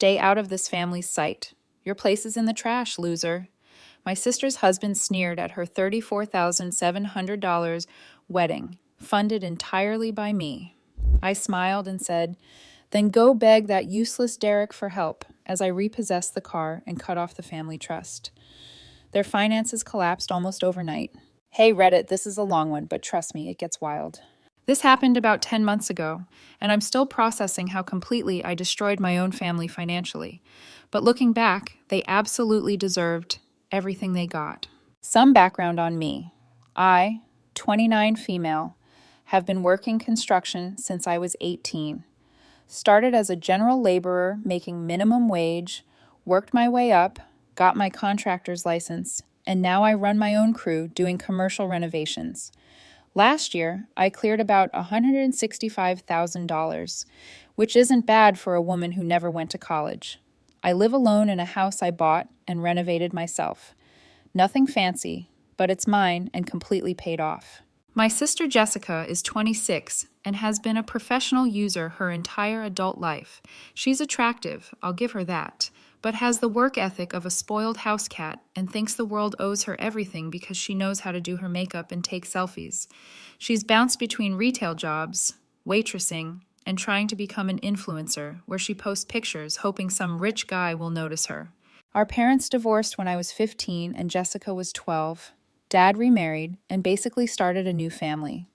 Stay out of this family's sight. Your place is in the trash, loser. My sister's husband sneered at her $34,700 wedding, funded entirely by me. I smiled and said, "Then go beg that useless Derek for help," as I repossessed the car and cut off the family trust. Their finances collapsed almost overnight. Hey Reddit, this is a long one, but trust me, it gets wild. This happened about 10 months ago, and I'm still processing how completely I destroyed my own family financially. But looking back, they absolutely deserved everything they got. Some background on me. I, 29 female, have been working construction since I was 18. Started as a general laborer making minimum wage, worked my way up, got my contractor's license, and now I run my own crew doing commercial renovations. Last year, I cleared about $165,000, which isn't bad for a woman who never went to college. I live alone in a house I bought and renovated myself. Nothing fancy, but it's mine and completely paid off. My sister Jessica is 26 and has been a professional user her entire adult life. She's attractive, I'll give her that, but has the work ethic of a spoiled house cat and thinks the world owes her everything because she knows how to do her makeup and take selfies. She's bounced between retail jobs, waitressing, and trying to become an influencer, where she posts pictures hoping some rich guy will notice her. Our parents divorced when I was 15 and Jessica was 12. Dad remarried and basically started a new family.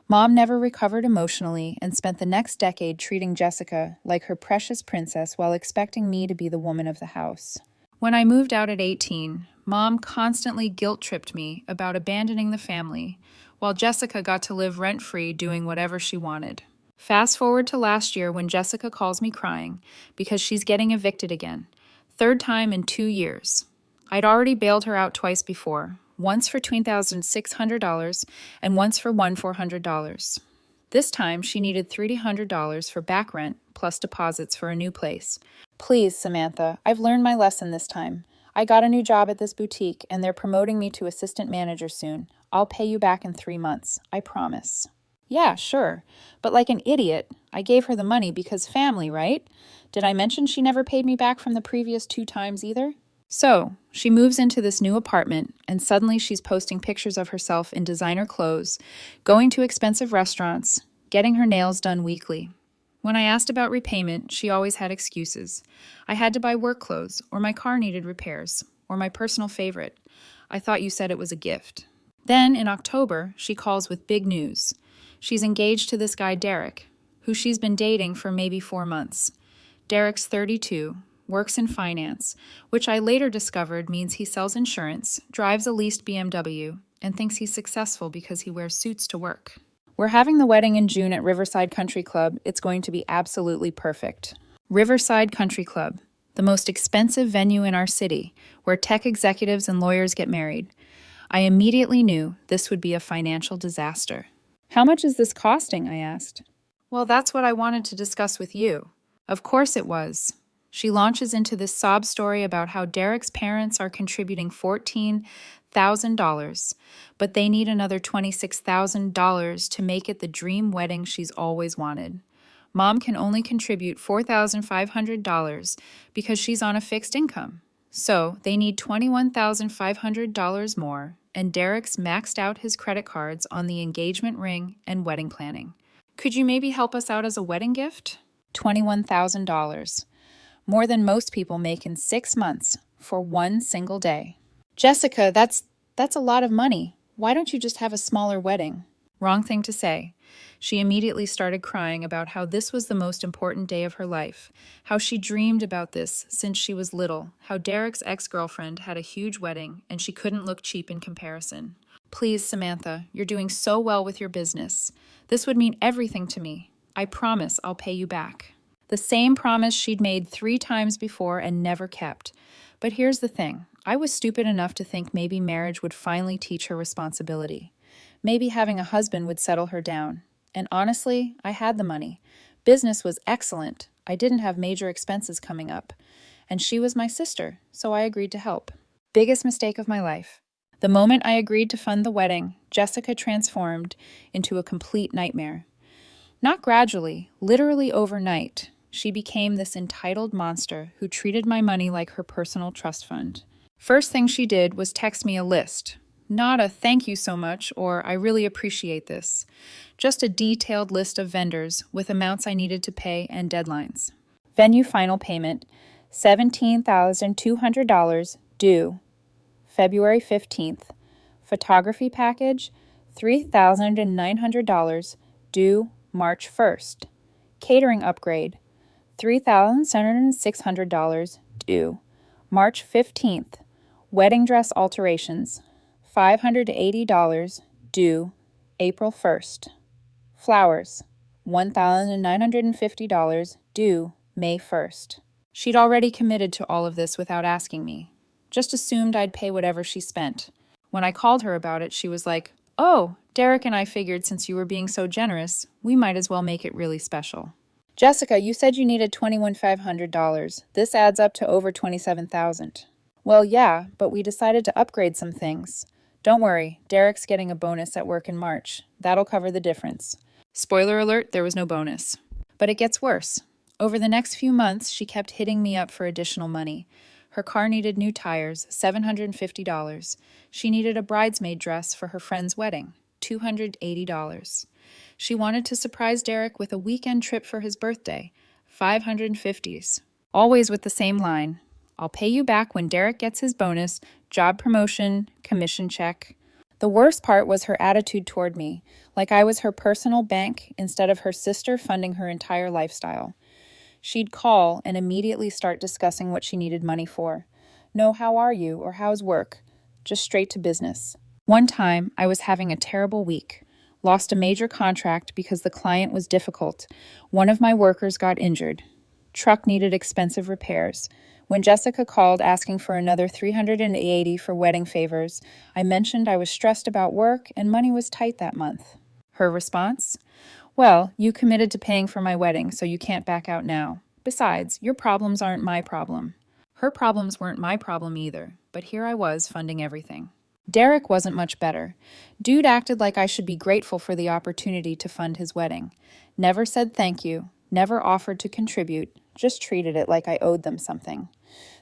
Mom never recovered emotionally and spent the next decade treating Jessica like her precious princess while expecting me to be the woman of the house. When I moved out at 18, Mom constantly guilt-tripped me about abandoning the family, while Jessica got to live rent-free doing whatever she wanted. Fast forward to last year when Jessica calls me crying because she's getting evicted again. Third time in 2 years. I'd already bailed her out twice before, once for $2,600 and once for $1,400. This time, she needed $300 for back rent plus deposits for a new place. Please, Samantha, I've learned my lesson this time. I got a new job at this boutique and they're promoting me to assistant manager soon. I'll pay you back in 3 months, I promise. Yeah, sure. But like an idiot, I gave her the money because family, right? Did I mention she never paid me back from the previous 2 times either? So, she moves into this new apartment, and suddenly she's posting pictures of herself in designer clothes, going to expensive restaurants, getting her nails done weekly. When I asked about repayment, she always had excuses. I had to buy work clothes, or my car needed repairs, or my personal favorite. I thought you said it was a gift. Then, in October, she calls with big news. She's engaged to this guy, Derek, who she's been dating for maybe 4 months. Derek's 32, works in finance, which I later discovered means he sells insurance, drives a leased BMW, and thinks he's successful because he wears suits to work. We're having the wedding in June at Riverside Country Club. It's going to be absolutely perfect. Riverside Country Club, the most expensive venue in our city, where tech executives and lawyers get married. I immediately knew this would be a financial disaster. How much is this costing? I asked. Well, that's what I wanted to discuss with you. Of course it was. She launches into this sob story about how Derek's parents are contributing $14,000, but they need another $26,000 to make it the dream wedding she's always wanted. Mom can only contribute $4,500 because she's on a fixed income. So they need $21,500 more, and Derek's maxed out his credit cards on the engagement ring and wedding planning. Could you maybe help us out as a wedding gift? $21,000. More than most people make in 6 months for one single day. Jessica, that's a lot of money. Why don't you just have a smaller wedding? Wrong thing to say. She immediately started crying about how this was the most important day of her life, how she dreamed about this since she was little, how Derek's ex-girlfriend had a huge wedding and she couldn't look cheap in comparison. Please, Samantha, you're doing so well with your business. This would mean everything to me. I promise I'll pay you back. The same promise she'd made 3 times before and never kept. But here's the thing. I was stupid enough to think maybe marriage would finally teach her responsibility. Maybe having a husband would settle her down. And honestly, I had the money. Business was excellent. I didn't have major expenses coming up. And she was my sister, so I agreed to help. Biggest mistake of my life. The moment I agreed to fund the wedding, Jessica transformed into a complete nightmare. Not gradually, literally overnight. she became this entitled monster who treated my money like her personal trust fund. First thing she did was text me a list. Not a "thank you so much" or "I really appreciate this." Just a detailed list of vendors with amounts I needed to pay and deadlines. Venue final payment, $17,200, due February 15th. Photography package, $3,900, due March 1st. Catering upgrade, $3,600, due March 15th. Wedding dress alterations, $580, due April 1st. Flowers, $1,950, due May 1st. She'd already committed to all of this without asking me. Just assumed I'd pay whatever she spent. When I called her about it, she was like, "Oh, Derek and I figured since you were being so generous, we might as well make it really special." "Jessica, you said you needed $21,500. This adds up to over $27,000. "Well, yeah, but we decided to upgrade some things. Don't worry, Derek's getting a bonus at work in March. That'll cover the difference." Spoiler alert, there was no bonus. But it gets worse. Over the next few months, she kept hitting me up for additional money. Her car needed new tires, $750. She needed a bridesmaid dress for her friend's wedding, $280. She wanted to surprise Derek with a weekend trip for his birthday, $550s. Always with the same line: "I'll pay you back when Derek gets his bonus, job promotion, commission check." The worst part was her attitude toward me, like I was her personal bank instead of her sister funding her entire lifestyle. She'd call and immediately start discussing what she needed money for. No "how are you" or "how's work?" Just straight to business. One time, I was having a terrible week. Lost a major contract because the client was difficult. One of my workers got injured. Truck needed expensive repairs. When Jessica called asking for another $380 for wedding favors, I mentioned I was stressed about work and money was tight that month. Her response? "Well, you committed to paying for my wedding, so you can't back out now. Besides, your problems aren't my problem." Her problems weren't my problem either, but here I was funding everything. Derek wasn't much better. Dude acted like I should be grateful for the opportunity to fund his wedding. Never said thank you, never offered to contribute, just treated it like I owed them something.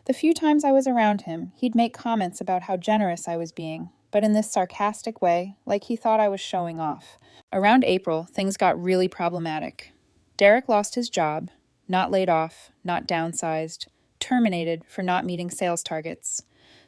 The few times I was around him, he'd make comments about how generous I was being, but in this sarcastic way, like he thought I was showing off. Around April, things got really problematic. Derek lost his job, not laid off, not downsized, terminated for not meeting sales targets.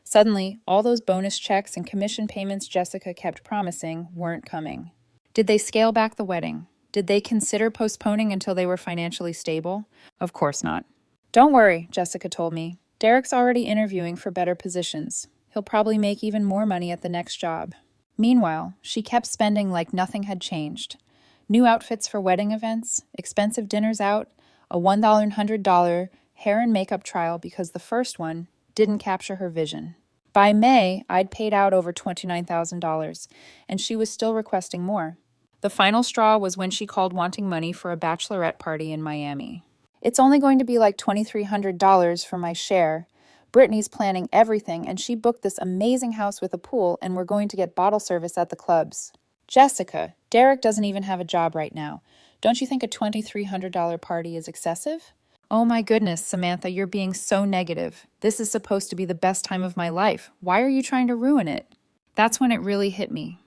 Suddenly, all those bonus checks and commission payments Jessica kept promising weren't coming. Did they scale back the wedding? Did they consider postponing until they were financially stable? Of course not. "Don't worry," Jessica told me. "Derek's already interviewing for better positions. He'll probably make even more money at the next job." Meanwhile, she kept spending like nothing had changed. New outfits for wedding events, expensive dinners out, a $1,100 hair and makeup trial because the first one didn't capture her vision. By May, I'd paid out over $29,000, and she was still requesting more. The final straw was when she called wanting money for a bachelorette party in Miami. "It's only going to be like $2,300 for my share. Brittany's planning everything, and she booked this amazing house with a pool, and we're going to get bottle service at the clubs." Jessica, Derek doesn't even have a job right now. Don't you think a $2,300 party is excessive? "Oh my goodness, Samantha, you're being so negative. This is supposed to be the best time of my life. Why are you trying to ruin it?" That's when it really hit me.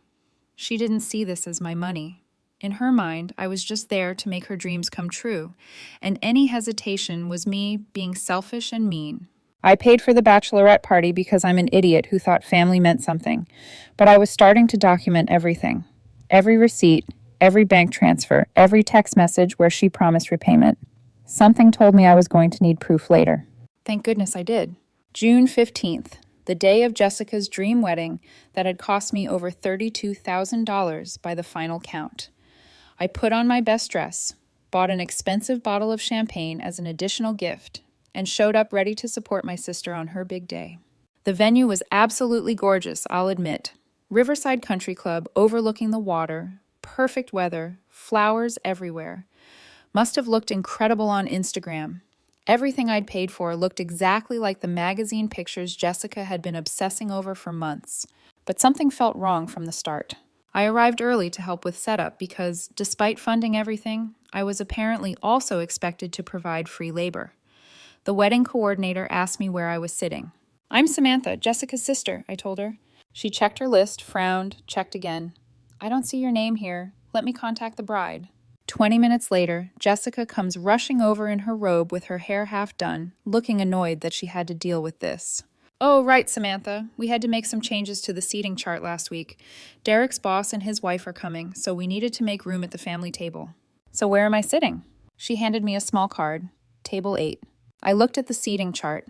She didn't see this as my money. In her mind, I was just there to make her dreams come true, and any hesitation was me being selfish and mean. I paid for the bachelorette party because I'm an idiot who thought family meant something, but I was starting to document everything. Every receipt, every bank transfer, every text message where she promised repayment. Something told me I was going to need proof later. Thank goodness I did. June 15th, the day of Jessica's dream wedding that had cost me over $32,000 by the final count. I put on my best dress, bought an expensive bottle of champagne as an additional gift, and showed up ready to support my sister on her big day. The venue was absolutely gorgeous, I'll admit. Riverside Country Club overlooking the water, perfect weather, flowers everywhere. Must have looked incredible on Instagram. Everything I'd paid for looked exactly like the magazine pictures Jessica had been obsessing over for months. But something felt wrong from the start. I arrived early to help with setup because, despite funding everything, I was apparently also expected to provide free labor. The wedding coordinator asked me where I was sitting. "I'm Samantha, Jessica's sister," I told her. She checked her list, frowned, checked again. "I don't see your name here. Let me contact the bride." 20 minutes later, Jessica comes rushing over in her robe with her hair half done, looking annoyed that she had to deal with this. "Oh, right, Samantha. We had to make some changes to the seating chart last week. Derek's boss and his wife are coming, so we needed to make room at the family table." "So where am I sitting?" She handed me a small card. Table 8. I looked at the seating chart.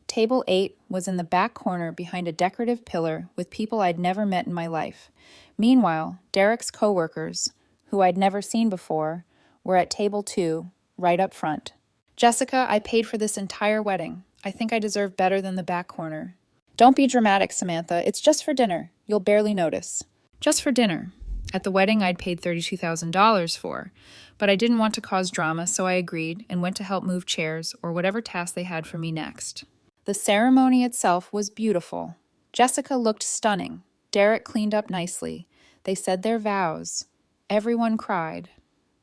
Table 8 was in the back corner behind a decorative pillar with people I'd never met in my life. Meanwhile, Derek's coworkers, who I'd never seen before, were at table 2, right up front. "Jessica, I paid for this entire wedding. I think I deserve better than the back corner." "Don't be dramatic, Samantha. It's just for dinner. You'll barely notice." Just for dinner. At the wedding I'd paid $32,000 for, but I didn't want to cause drama, so I agreed and went to help move chairs or whatever task they had for me next. The ceremony itself was beautiful. Jessica looked stunning. Derek cleaned up nicely. They said their vows. Everyone cried.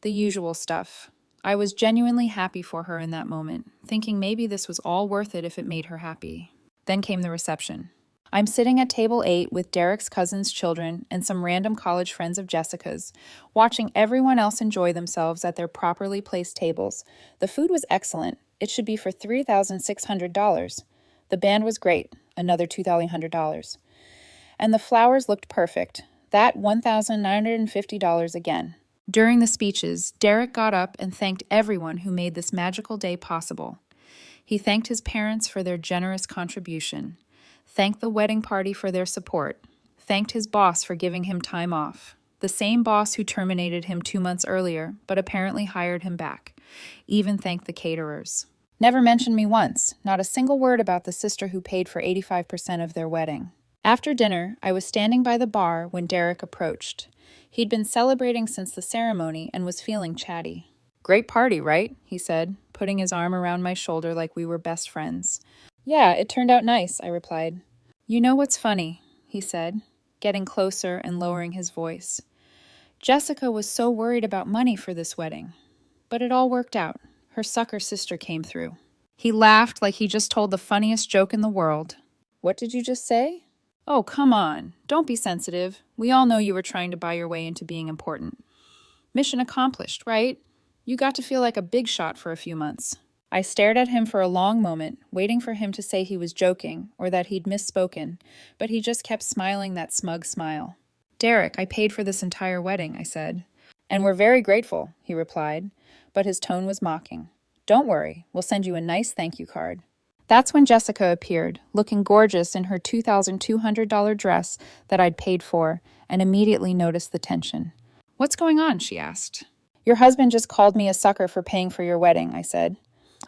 The usual stuff. I was genuinely happy for her in that moment, thinking maybe this was all worth it if it made her happy. Then came the reception. I'm sitting at table 8 with Derek's cousin's children and some random college friends of Jessica's, watching everyone else enjoy themselves at their properly placed tables. The food was excellent. It should be for $3,600. The band was great, another $2,100. And the flowers looked perfect. That $1,950 again. During the speeches, Derek got up and thanked everyone who made this magical day possible. He thanked his parents for their generous contribution, thanked the wedding party for their support, thanked his boss for giving him time off, the same boss who terminated him 2 months earlier, but apparently hired him back, even thanked the caterers. Never mentioned me once, not a single word about the sister who paid for 85% of their wedding. After dinner, I was standing by the bar when Derek approached. He'd been celebrating since the ceremony and was feeling chatty. "Great party, right?" he said, putting his arm around my shoulder like we were best friends. "Yeah, it turned out nice," I replied. "You know what's funny?" he said, getting closer and lowering his voice. "Jessica was so worried about money for this wedding. But it all worked out. Her sucker sister came through." He laughed like he just told the funniest joke in the world. "What did you just say?" "Oh, come on. Don't be sensitive. We all know you were trying to buy your way into being important. Mission accomplished, right? You got to feel like a big shot for a few months." I stared at him for a long moment, waiting for him to say he was joking or that he'd misspoken, but he just kept smiling that smug smile. "Derek, I paid for this entire wedding," I said. "And we're very grateful," he replied, but his tone was mocking. "Don't worry, we'll send you a nice thank you card." That's when Jessica appeared, looking gorgeous in her $2,200 dress that I'd paid for, and immediately noticed the tension. "What's going on?" she asked. "Your husband just called me a sucker for paying for your wedding," I said.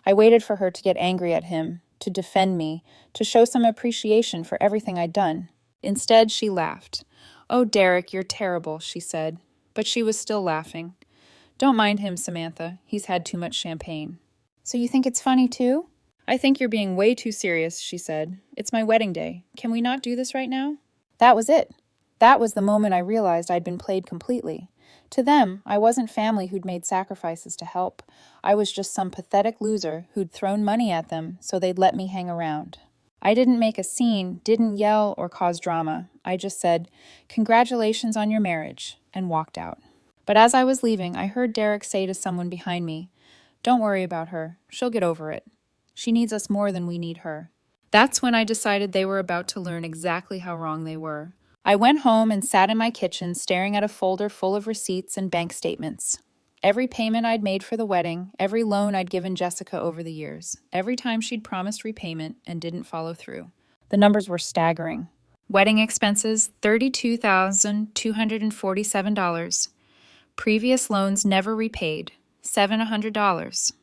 I waited for her to get angry at him, to defend me, to show some appreciation for everything I'd done. Instead, she laughed. "Oh, Derek, you're terrible," she said, but she was still laughing. "Don't mind him, Samantha. He's had too much champagne." "So you think it's funny, too?" "I think you're being way too serious," she said. "It's my wedding day. Can we not do this right now?" That was it. That was the moment I realized I'd been played completely. To them, I wasn't family who'd made sacrifices to help. I was just some pathetic loser who'd thrown money at them so they'd let me hang around. I didn't make a scene, didn't yell or cause drama. I just said, "Congratulations on your marriage," and walked out. But as I was leaving, I heard Derek say to someone behind me, "Don't worry about her. She'll get over it. She needs us more than we need her." That's when I decided they were about to learn exactly how wrong they were. I went home and sat in my kitchen staring at a folder full of receipts and bank statements. Every payment I'd made for the wedding, every loan I'd given Jessica over the years, every time she'd promised repayment and didn't follow through. The numbers were staggering. Wedding expenses, $32,247. Previous loans never repaid, $700.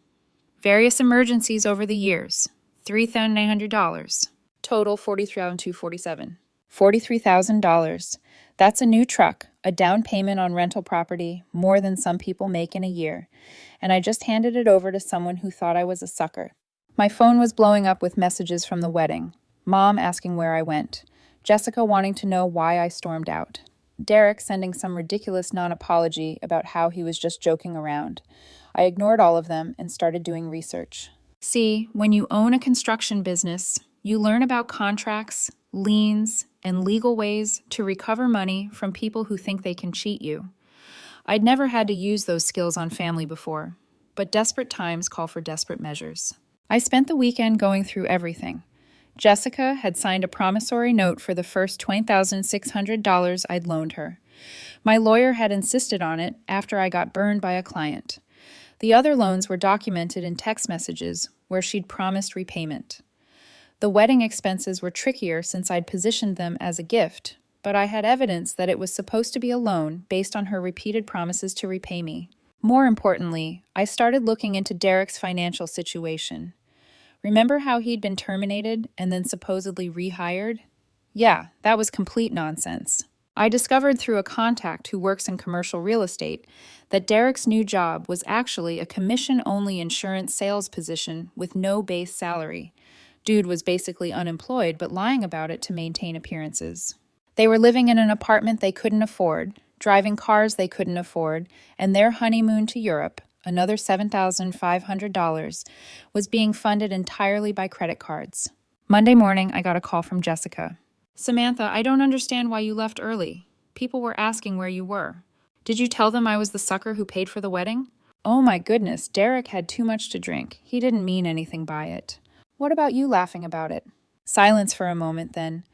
Various emergencies over the years, $3,900. Total $43,247. $43,000. That's a new truck, a down payment on rental property, more than some people make in a year. And I just handed it over to someone who thought I was a sucker. My phone was blowing up with messages from the wedding. Mom asking where I went. Jessica wanting to know why I stormed out. Derek sending some ridiculous non-apology about how he was just joking around. I ignored all of them and started doing research. See, when you own a construction business, you learn about contracts, liens, and legal ways to recover money from people who think they can cheat you. I'd never had to use those skills on family before, but desperate times call for desperate measures. I spent the weekend going through everything. Jessica had signed a promissory note for the first $20,600 I'd loaned her. My lawyer had insisted on it after I got burned by a client. The other loans were documented in text messages where she'd promised repayment. The wedding expenses were trickier since I'd positioned them as a gift, but I had evidence that it was supposed to be a loan based on her repeated promises to repay me. More importantly, I started looking into Derek's financial situation. Remember how he'd been terminated and then supposedly rehired? Yeah, that was complete nonsense. I discovered through a contact who works in commercial real estate that Derek's new job was actually a commission-only insurance sales position with no base salary. Dude was basically unemployed but lying about it to maintain appearances. They were living in an apartment they couldn't afford, driving cars they couldn't afford, and their honeymoon to Europe, another $7,500, was being funded entirely by credit cards. Monday morning, I got a call from Jessica. Samantha, I don't understand why you left early. People were asking where you were. Did you tell them I was the sucker who paid for the wedding? Oh my goodness, Derek had too much to drink. He didn't mean anything by it. What about you laughing about it? Silence for a moment, then.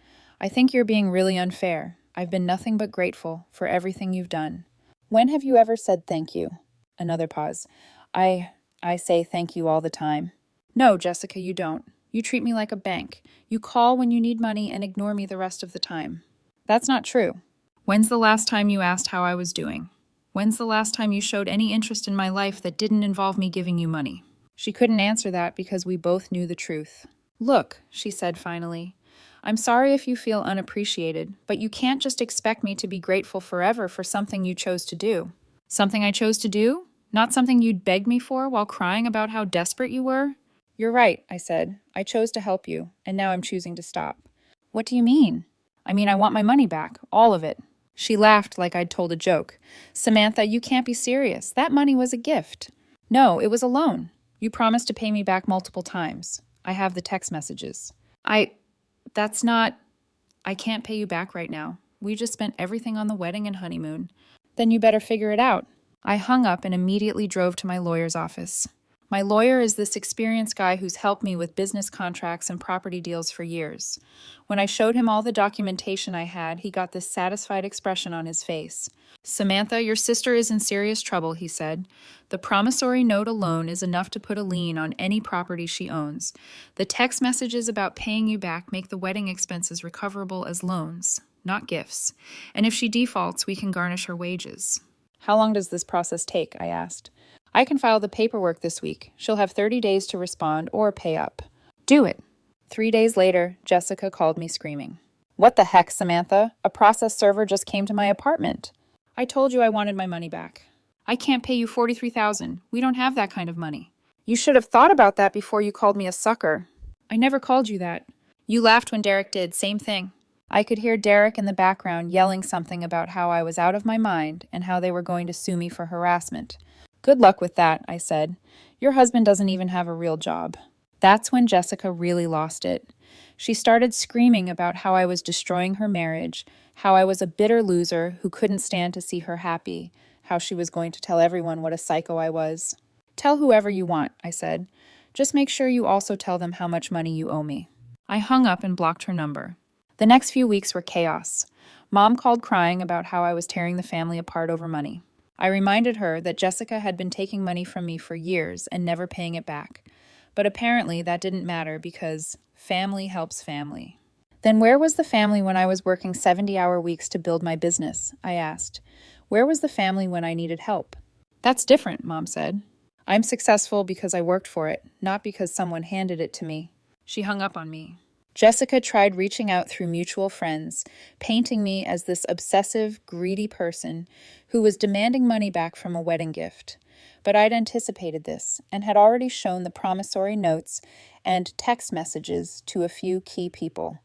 I think you're being really unfair. I've been nothing but grateful for everything you've done. When have you ever said thank you? Another pause. I say thank you all the time. No, Jessica, you don't. You treat me like a bank. You call when you need money and ignore me the rest of the time. That's not true. When's the last time you asked how I was doing? When's the last time you showed any interest in my life that didn't involve me giving you money? She couldn't answer that because we both knew the truth. Look, she said finally, I'm sorry if you feel unappreciated, but you can't just expect me to be grateful forever for something you chose to do. Something I chose to do? Not something you'd begged me for while crying about how desperate you were? You're right, I said. I chose to help you, and now I'm choosing to stop. What do you mean? I mean, I want my money back, all of it. She laughed like I'd told a joke. Samantha, you can't be serious. That money was a gift. No, it was a loan. You promised to pay me back multiple times. I have the text messages. I can't pay you back right now. We just spent everything on the wedding and honeymoon. Then you better figure it out. I hung up and immediately drove to my lawyer's office. My lawyer is this experienced guy who's helped me with business contracts and property deals for years. When I showed him all the documentation I had, he got this satisfied expression on his face. Samantha, your sister is in serious trouble, he said. The promissory note alone is enough to put a lien on any property she owns. The text messages about paying you back make the wedding expenses recoverable as loans, not gifts. And if she defaults, we can garnish her wages. How long does this process take? I asked. I can file the paperwork this week. She'll have 30 days to respond or pay up. Do it. 3 days later, Jessica called me screaming. What the heck, Samantha? A process server just came to my apartment. I told you I wanted my money back. I can't pay you $43,000. We don't have that kind of money. You should have thought about that before you called me a sucker. I never called you that. You laughed when Derek did. Same thing. I could hear Derek in the background yelling something about how I was out of my mind and how they were going to sue me for harassment. Good luck with that, I said. Your husband doesn't even have a real job. That's when Jessica really lost it. She started screaming about how I was destroying her marriage, how I was a bitter loser who couldn't stand to see her happy, how she was going to tell everyone what a psycho I was. Tell whoever you want, I said. Just make sure you also tell them how much money you owe me. I hung up and blocked her number. The next few weeks were chaos. Mom called crying about how I was tearing the family apart over money. I reminded her that Jessica had been taking money from me for years and never paying it back. But apparently that didn't matter because family helps family. Then where was the family when I was working 70-hour weeks to build my business? I asked. Where was the family when I needed help? That's different, Mom said. I'm successful because I worked for it, not because someone handed it to me. She hung up on me. Jessica tried reaching out through mutual friends, painting me as this obsessive, greedy person who was demanding money back from a wedding gift. But I'd anticipated this and had already shown the promissory notes and text messages to a few key people.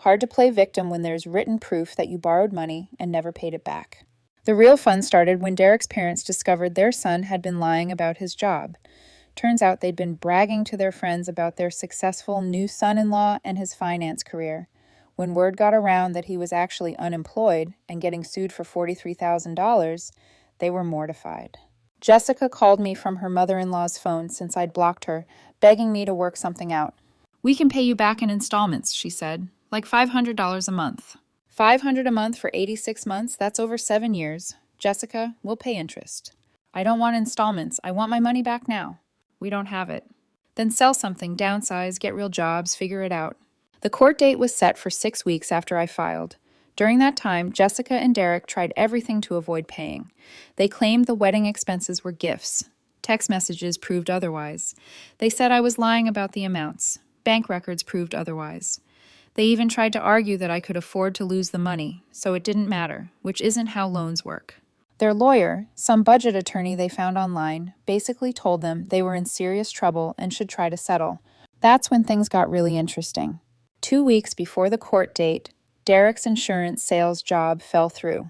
Hard to play victim when there's written proof that you borrowed money and never paid it back. The real fun started when Derek's parents discovered their son had been lying about his job. Turns out they'd been bragging to their friends about their successful new son-in-law and his finance career. When word got around that he was actually unemployed and getting sued for $43,000, they were mortified. Jessica called me from her mother-in-law's phone since I'd blocked her, begging me to work something out. "We can pay you back in installments," she said, "like $500 a month." $500 a month for 86 months, that's over 7 years. Jessica, we'll pay interest. I don't want installments. I want my money back now. We don't have it. Then sell something, downsize, get real jobs, figure it out. The court date was set for 6 weeks after I filed. During that time, Jessica and Derek tried everything to avoid paying. They claimed the wedding expenses were gifts. Text messages proved otherwise. They said I was lying about the amounts. Bank records proved otherwise. They even tried to argue that I could afford to lose the money, so it didn't matter, which isn't how loans work. Their lawyer, some budget attorney they found online, basically told them they were in serious trouble and should try to settle. That's when things got really interesting. 2 weeks before the court date, Derek's insurance sales job fell through.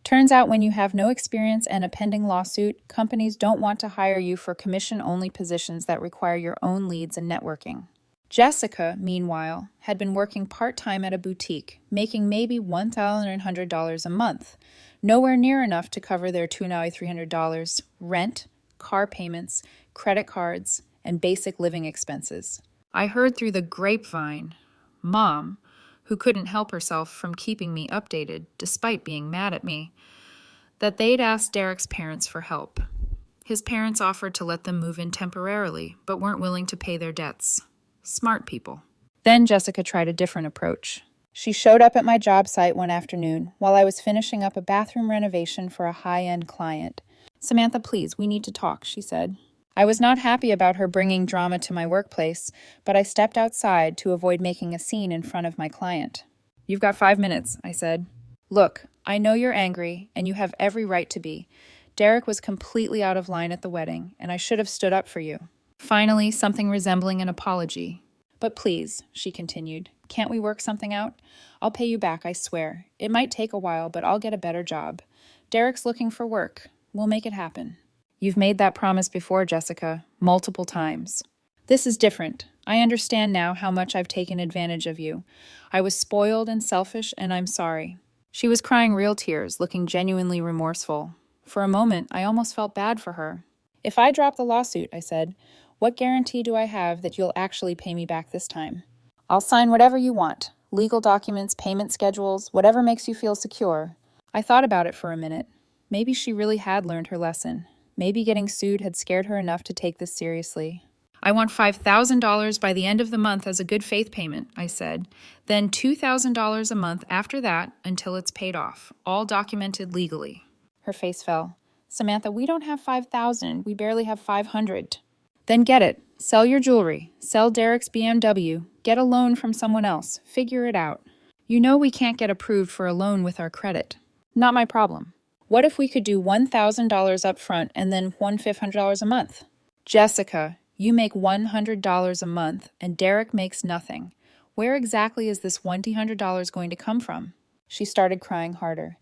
Turns out when you have no experience and a pending lawsuit, companies don't want to hire you for commission-only positions that require your own leads and networking. Jessica, meanwhile, had been working part-time at a boutique, making maybe $1,100 a month, nowhere near enough to cover their $2,300 rent, car payments, credit cards, and basic living expenses. I heard through the grapevine, Mom, who couldn't help herself from keeping me updated despite being mad at me, that they'd asked Derek's parents for help. His parents offered to let them move in temporarily, but weren't willing to pay their debts. Smart people. Then Jessica tried a different approach. She showed up at my job site one afternoon while I was finishing up a bathroom renovation for a high-end client. "Samantha, please, we need to talk," she said. I was not happy about her bringing drama to my workplace, but I stepped outside to avoid making a scene in front of my client. "You've got 5 minutes," I said. "Look, I know you're angry, and you have every right to be. Derek was completely out of line at the wedding, and I should have stood up for you." Finally, something resembling an apology. "But please," she continued, "can't we work something out? I'll pay you back, I swear. It might take a while, but I'll get a better job. Derek's looking for work. We'll make it happen." "You've made that promise before, Jessica, multiple times." "This is different. I understand now how much I've taken advantage of you. I was spoiled and selfish, and I'm sorry." She was crying real tears, looking genuinely remorseful. For a moment, I almost felt bad for her. "If I drop the lawsuit," I said, "what guarantee do I have that you'll actually pay me back this time? I'll sign whatever you want. Legal documents, payment schedules, whatever makes you feel secure." I thought about it for a minute. Maybe she really had learned her lesson. Maybe getting sued had scared her enough to take this seriously. "I want $5,000 by the end of the month as a good faith payment," I said. "Then $2,000 a month after that until it's paid off, all documented legally." Her face fell. "Samantha, we don't have 5,000. We barely have 500. "Then get it. Sell your jewelry. Sell Derek's BMW. Get a loan from someone else. Figure it out. You know we can't get approved for a loan with our credit." "Not my problem. What if we could do $1,000 up front and then $1,500 a month?" "Jessica, you make $100 a month and Derek makes nothing. Where exactly is this $1,000 going to come from?" She started crying harder.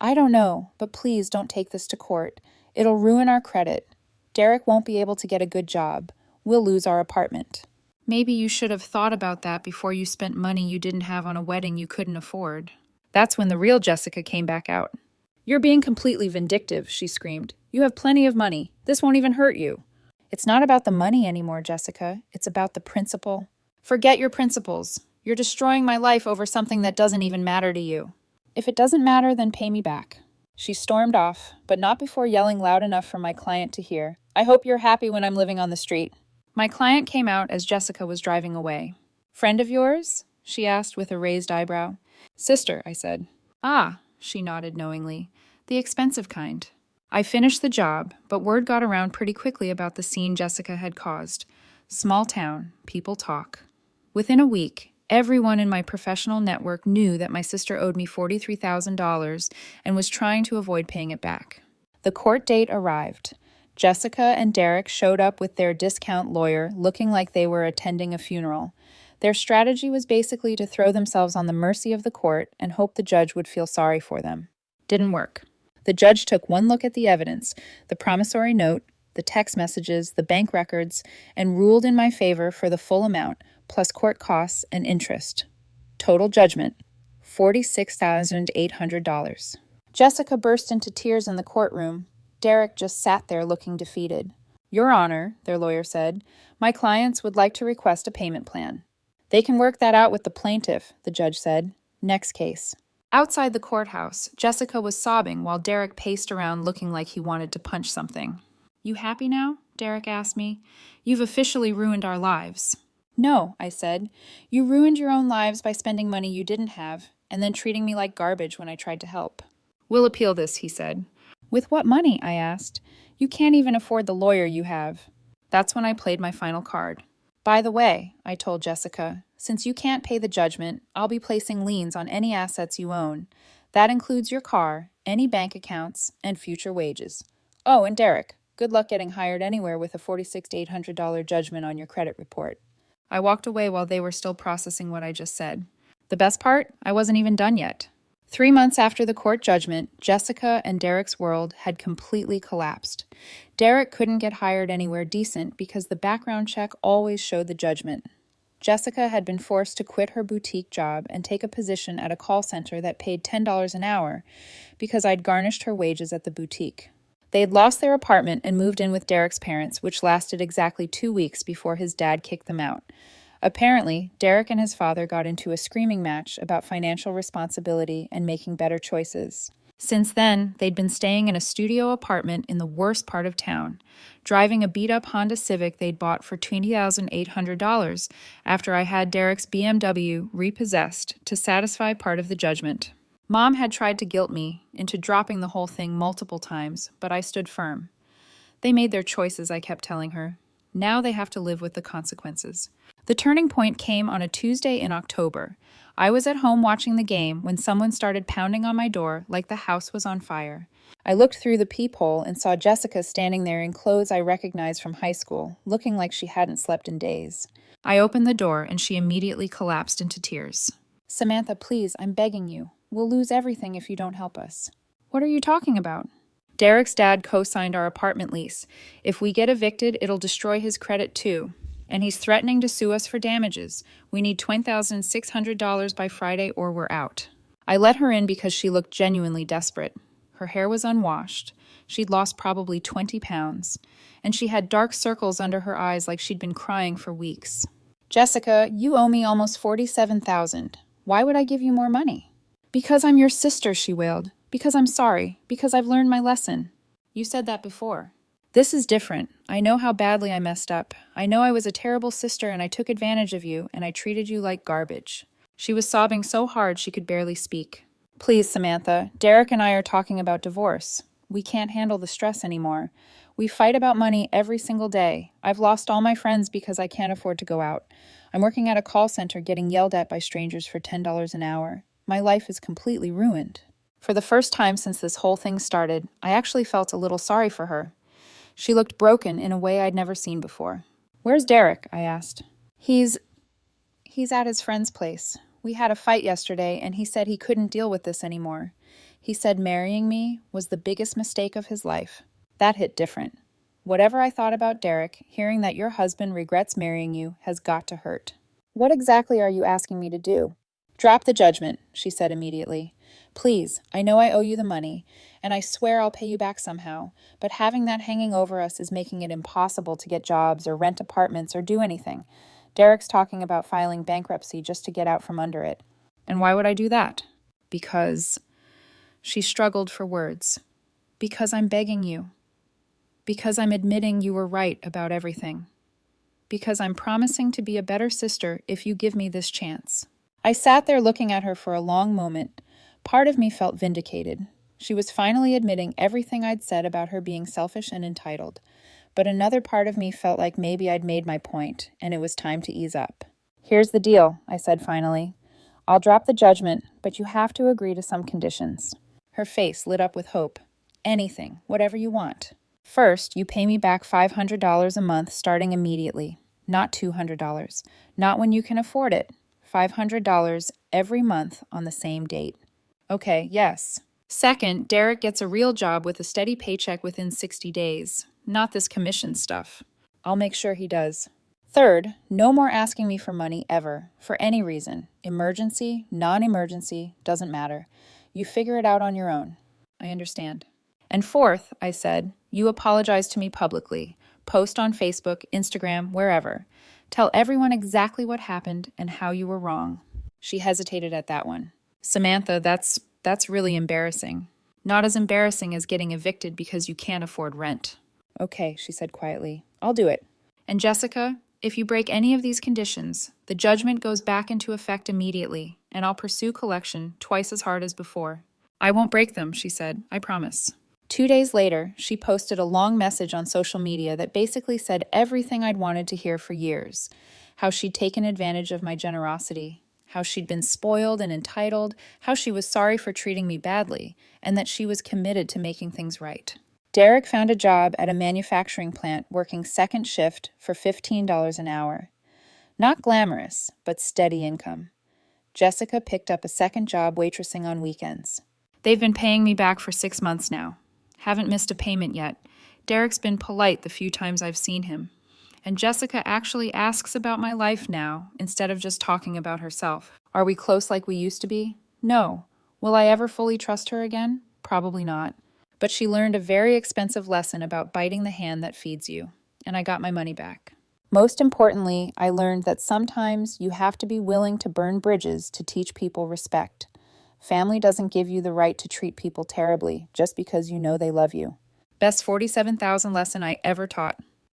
"I don't know, but please don't take this to court. It'll ruin our credit. Derek won't be able to get a good job. We'll lose our apartment." "Maybe you should have thought about that before you spent money you didn't have on a wedding you couldn't afford." That's when the real Jessica came back out. "You're being completely vindictive," she screamed. "You have plenty of money. This won't even hurt you." "It's not about the money anymore, Jessica. It's about the principle." "Forget your principles. You're destroying my life over something that doesn't even matter to you." "If it doesn't matter, then pay me back." She stormed off, but not before yelling loud enough for my client to hear. "I hope you're happy when I'm living on the street." My client came out as Jessica was driving away. "Friend of yours?" she asked with a raised eyebrow. "Sister," I said. "Ah," she nodded knowingly. "The expensive kind." I finished the job, but word got around pretty quickly about the scene Jessica had caused. Small town, people talk. Within a week, everyone in my professional network knew that my sister owed me $43,000 and was trying to avoid paying it back. The court date arrived. Jessica and Derek showed up with their discount lawyer, looking like they were attending a funeral. Their strategy was basically to throw themselves on the mercy of the court and hope the judge would feel sorry for them. Didn't work. The judge took one look at the evidence, the promissory note, the text messages, the bank records, and ruled in my favor for the full amount, plus court costs and interest. Total judgment, $46,800. Jessica burst into tears in the courtroom. Derek just sat there looking defeated. Your Honor, their lawyer said, my clients would like to request a payment plan. They can work that out with the plaintiff, the judge said. Next case. Outside the courthouse, Jessica was sobbing while Derek paced around looking like he wanted to punch something. You happy now? Derek asked me. You've officially ruined our lives. No, I said. You ruined your own lives by spending money you didn't have, and then treating me like garbage when I tried to help. We'll appeal this, he said. With what money? I asked. You can't even afford the lawyer you have. That's when I played my final card. By the way, I told Jessica, since you can't pay the judgment, I'll be placing liens on any assets you own. That includes your car, any bank accounts, and future wages. Oh, and Derek, good luck getting hired anywhere with a $46,800 judgment on your credit report. I walked away while they were still processing what I just said. The best part? I wasn't even done yet. 3 months after the court judgment, Jessica and Derek's world had completely collapsed. Derek couldn't get hired anywhere decent because the background check always showed the judgment. Jessica had been forced to quit her boutique job and take a position at a call center that paid $10 an hour because I'd garnished her wages at the boutique. They had lost their apartment and moved in with Derek's parents, which lasted exactly 2 weeks before his dad kicked them out. Apparently, Derek and his father got into a screaming match about financial responsibility and making better choices. Since then, they'd been staying in a studio apartment in the worst part of town, driving a beat-up Honda Civic they'd bought for $20,800 after I had Derek's BMW repossessed to satisfy part of the judgment. Mom had tried to guilt me into dropping the whole thing multiple times, but I stood firm. They made their choices, I kept telling her. Now they have to live with the consequences. The turning point came on a Tuesday in October. I was at home watching the game when someone started pounding on my door like the house was on fire. I looked through the peephole and saw Jessica standing there in clothes I recognized from high school, looking like she hadn't slept in days. I opened the door and she immediately collapsed into tears. Samantha, please, I'm begging you. We'll lose everything if you don't help us. What are you talking about? Derek's dad co-signed our apartment lease. If we get evicted, it'll destroy his credit too. And he's threatening to sue us for damages. We need $20,600 by Friday or we're out. I let her in because she looked genuinely desperate. Her hair was unwashed. She'd lost probably 20 pounds. And she had dark circles under her eyes like she'd been crying for weeks. Jessica, you owe me almost $47,000. Why would I give you more money? Because I'm your sister, she wailed. Because I'm sorry. Because I've learned my lesson. You said that before. This is different. I know how badly I messed up. I know I was a terrible sister and I took advantage of you and I treated you like garbage. She was sobbing so hard she could barely speak. Please, Samantha, Derek and I are talking about divorce. We can't handle the stress anymore. We fight about money every single day. I've lost all my friends because I can't afford to go out. I'm working at a call center getting yelled at by strangers for $10 an hour. My life is completely ruined. For the first time since this whole thing started, I actually felt a little sorry for her. She looked broken in a way I'd never seen before. Where's Derek? I asked. He's at his friend's place. We had a fight yesterday, and he said he couldn't deal with this anymore. He said marrying me was the biggest mistake of his life. That hit different. Whatever I thought about Derek, hearing that your husband regrets marrying you has got to hurt. What exactly are you asking me to do? Drop the judgment, she said immediately. Please, I know I owe you the money, and I swear I'll pay you back somehow, but having that hanging over us is making it impossible to get jobs or rent apartments or do anything. Derek's talking about filing bankruptcy just to get out from under it. And why would I do that? Because... She struggled for words. Because I'm begging you. Because I'm admitting you were right about everything. Because I'm promising to be a better sister if you give me this chance. I sat there looking at her for a long moment. Part of me felt vindicated. She was finally admitting everything I'd said about her being selfish and entitled. But another part of me felt like maybe I'd made my point, and it was time to ease up. Here's the deal, I said finally. I'll drop the judgment, but you have to agree to some conditions. Her face lit up with hope. Anything, whatever you want. First, you pay me back $500 a month starting immediately, not $200. Not when you can afford it. $500 every month on the same date. Okay, yes. Second, Derek gets a real job with a steady paycheck within 60 days. Not this commission stuff. I'll make sure he does. Third, no more asking me for money ever, for any reason. Emergency, non-emergency, doesn't matter. You figure it out on your own. I understand. And fourth, I said, you apologize to me publicly. Post on Facebook, Instagram, wherever. Tell everyone exactly what happened and how you were wrong. She hesitated at that one. Samantha, that's really embarrassing. Not as embarrassing as getting evicted because you can't afford rent. Okay, she said quietly. I'll do it. And Jessica, if you break any of these conditions, the judgment goes back into effect immediately, and I'll pursue collection twice as hard as before. I won't break them, she said. I promise. 2 days later, she posted a long message on social media that basically said everything I'd wanted to hear for years. How she'd taken advantage of my generosity, how she'd been spoiled and entitled, how she was sorry for treating me badly, and that she was committed to making things right. Derek found a job at a manufacturing plant working second shift for $15 an hour. Not glamorous, but steady income. Jessica picked up a second job waitressing on weekends. They've been paying me back for 6 months now. Haven't missed a payment yet. Derek's been polite the few times I've seen him. And Jessica actually asks about my life now, instead of just talking about herself. Are we close like we used to be? No. Will I ever fully trust her again? Probably not. But she learned a very expensive lesson about biting the hand that feeds you, and I got my money back. Most importantly, I learned that sometimes you have to be willing to burn bridges to teach people respect. Family doesn't give you the right to treat people terribly just because you know they love you. Best 47,000 lesson I ever taught.